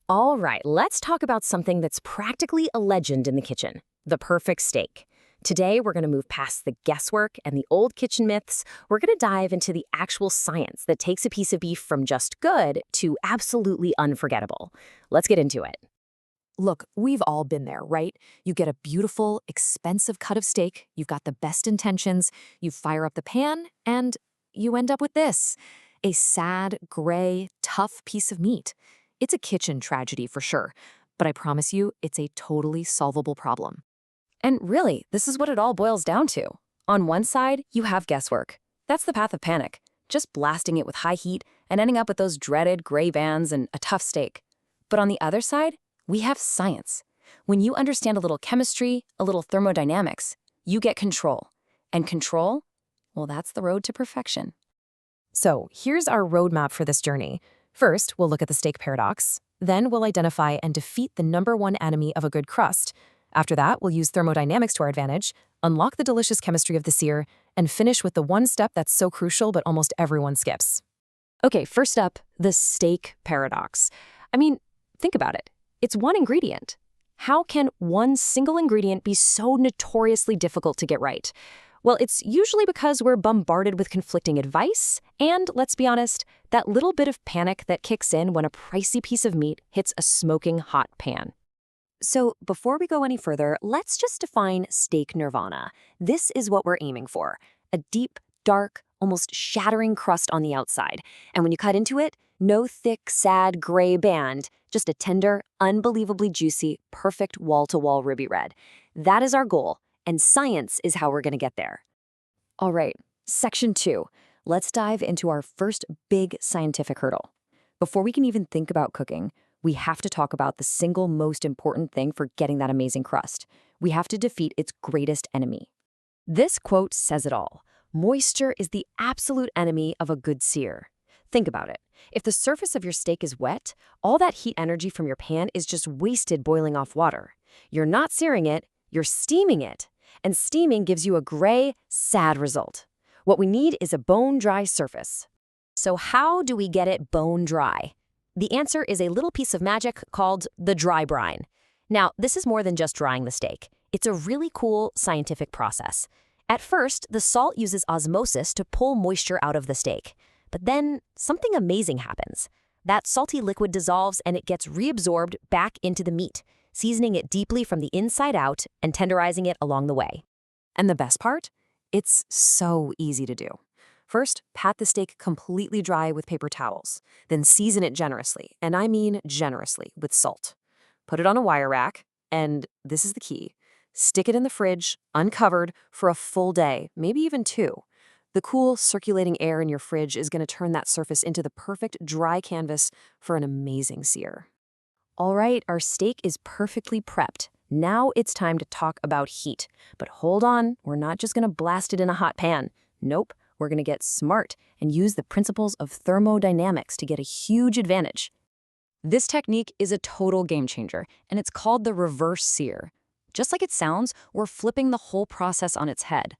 All right, let's talk about something that's practically a legend in the kitchen, the perfect steak. Today, we're going to move past the guesswork and the old kitchen myths. We're going to dive into the actual science that takes a piece of beef from just good to absolutely unforgettable. Let's get into it. Look, we've all been there, right? You get a beautiful, expensive cut of steak, you've got the best intentions, you fire up the pan, and you end up with this, a sad, gray, tough piece of meat. It's a kitchen tragedy for sure, but I promise you, it's a totally solvable problem. And really, this is what it all boils down to. On one side, you have guesswork. That's the path of panic, just blasting it with high heat and ending up with those dreaded gray bands and a tough steak. But on the other side, we have science. When you understand a little chemistry, a little thermodynamics, you get control. And control, well, that's the road to perfection. So here's our roadmap for this journey. First, we'll look at the steak paradox. Then we'll identify and defeat the #1 enemy of a good crust. After that, we'll use thermodynamics to our advantage, unlock the delicious chemistry of the sear, and finish with the one step that's so crucial but almost everyone skips. Okay, first up, the steak paradox. I mean, think about it. It's one ingredient. How can one single ingredient be so notoriously difficult to get right? Well, it's usually because we're bombarded with conflicting advice, and let's be honest, that little bit of panic that kicks in when a pricey piece of meat hits a smoking hot pan. So before we go any further, let's just define steak nirvana. This is what we're aiming for: a deep, dark, almost shattering crust on the outside. And when you cut into it, no thick, sad, gray band, just a tender, unbelievably juicy, perfect wall-to-wall ruby red. That is our goal, and science is how we're going to get there. All right, section 2. Let's dive into our first big scientific hurdle. Before we can even think about cooking, we have to talk about the single most important thing for getting that amazing crust. We have to defeat its greatest enemy. This quote says it all. Moisture is the absolute enemy of a good sear. Think about it. If the surface of your steak is wet, all that heat energy from your pan is just wasted boiling off water. You're not searing it, you're steaming it. And steaming gives you a gray, sad result. What we need is a bone-dry surface. So how do we get it bone-dry? The answer is a little piece of magic called the dry brine. Now, this is more than just drying the steak. It's a really cool scientific process. At first, the salt uses osmosis to pull moisture out of the steak. But then something amazing happens. That salty liquid dissolves and it gets reabsorbed back into the meat, seasoning it deeply from the inside out and tenderizing it along the way. And the best part? It's so easy to do. First, pat the steak completely dry with paper towels. Then season it generously, and I mean generously, with salt. Put it on a wire rack, and this is the key. Stick it in the fridge, uncovered, for a full day, maybe even 2. The cool, circulating air in your fridge is going to turn that surface into the perfect dry canvas for an amazing sear. All right, our steak is perfectly prepped. Now it's time to talk about heat. But hold on, we're not just going to blast it in a hot pan. Nope, we're going to get smart and use the principles of thermodynamics to get a huge advantage. This technique is a total game changer, and it's called the reverse sear. Just like it sounds, we're flipping the whole process on its head.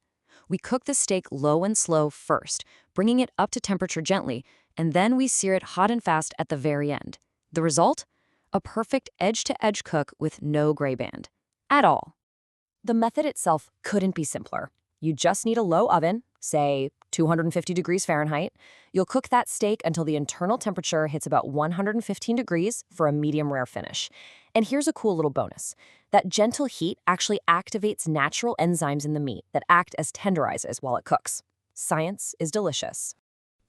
We cook the steak low and slow first, bringing it up to temperature gently, and then we sear it hot and fast at the very end. The result? A perfect edge-to-edge cook with no gray band. At all. The method itself couldn't be simpler. You just need a low oven, say 250 degrees Fahrenheit. You'll cook that steak until the internal temperature hits about 115 degrees for a medium rare finish. And here's a cool little bonus. That gentle heat actually activates natural enzymes in the meat that act as tenderizers while it cooks. Science is delicious.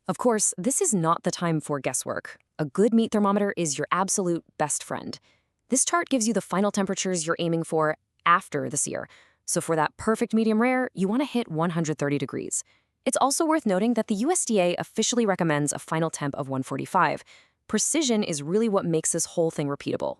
Of course, this is not the time for guesswork. A good meat thermometer is your absolute best friend. This chart gives you the final temperatures you're aiming for after the sear. So for that perfect medium rare, you want to hit 130 degrees. It's also worth noting that the USDA officially recommends a final temp of 145. Precision is really what makes this whole thing repeatable.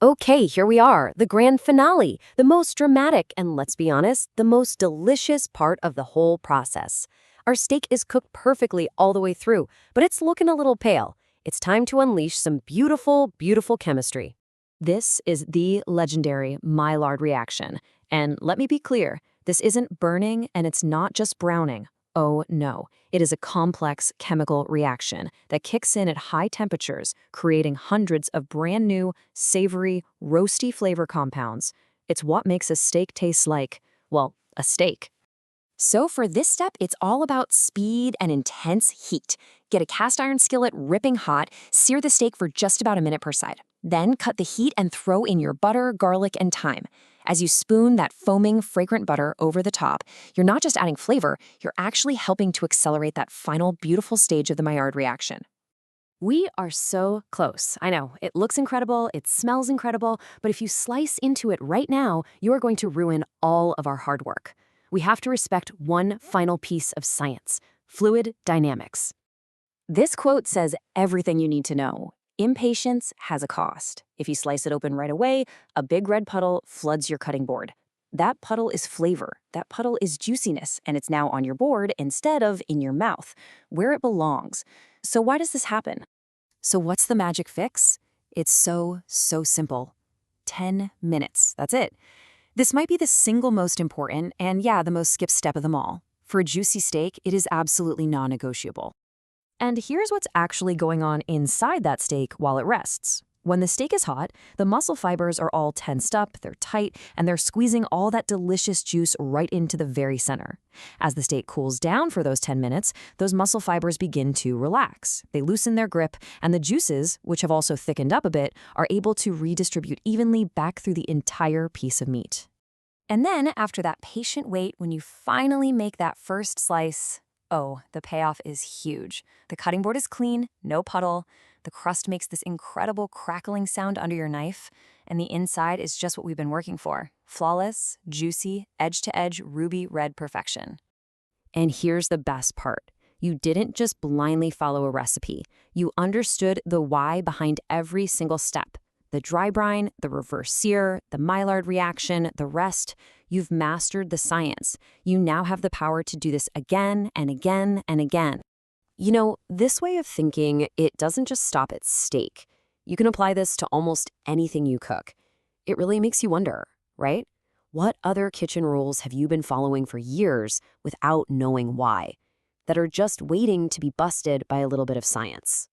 Okay, here we are, the grand finale, the most dramatic and, let's be honest, the most delicious part of the whole process. Our steak is cooked perfectly all the way through, but it's looking a little pale. It's time to unleash some beautiful, beautiful chemistry. This is the legendary Maillard reaction. And let me be clear, this isn't burning and it's not just browning. Oh no, it is a complex chemical reaction that kicks in at high temperatures, creating hundreds of brand new, savory, roasty flavor compounds. It's what makes a steak taste like, well, a steak. So for this step, it's all about speed and intense heat. Get a cast iron skillet ripping hot, sear the steak for just about a minute per side. Then cut the heat and throw in your butter, garlic, and thyme. As you spoon that foaming, fragrant butter over the top, you're not just adding flavor, you're actually helping to accelerate that final beautiful stage of the Maillard reaction. We are so close. I know, it looks incredible, it smells incredible, but if you slice into it right now, you are going to ruin all of our hard work. We have to respect one final piece of science: fluid dynamics. This quote says everything you need to know. Impatience has a cost. If you slice it open right away, a big red puddle floods your cutting board. That puddle is flavor, that puddle is juiciness, and it's now on your board instead of in your mouth, where it belongs. So why does this happen? So what's the magic fix? It's so simple. 10 minutes, that's it. This might be the single most important and, yeah, the most skipped step of them all. For a juicy steak, it is absolutely non-negotiable. And here's what's actually going on inside that steak while it rests. When the steak is hot, the muscle fibers are all tensed up, they're tight, and they're squeezing all that delicious juice right into the very center. As the steak cools down for those 10 minutes, those muscle fibers begin to relax. They loosen their grip, and the juices, which have also thickened up a bit, are able to redistribute evenly back through the entire piece of meat. And then, after that patient wait, when you finally make that first slice, oh, the payoff is huge. The cutting board is clean, no puddle. The crust makes this incredible crackling sound under your knife, and the inside is just what we've been working for: flawless, juicy, edge-to-edge, ruby red perfection. And here's the best part. You didn't just blindly follow a recipe. You understood the why behind every single step. The dry brine, the reverse sear, the Maillard reaction, the rest. You've mastered the science. You now have the power to do this again and again and again. You know, this way of thinking, it doesn't just stop at steak. You can apply this to almost anything you cook. It really makes you wonder, right? What other kitchen rules have you been following for years without knowing why, that are just waiting to be busted by a little bit of science?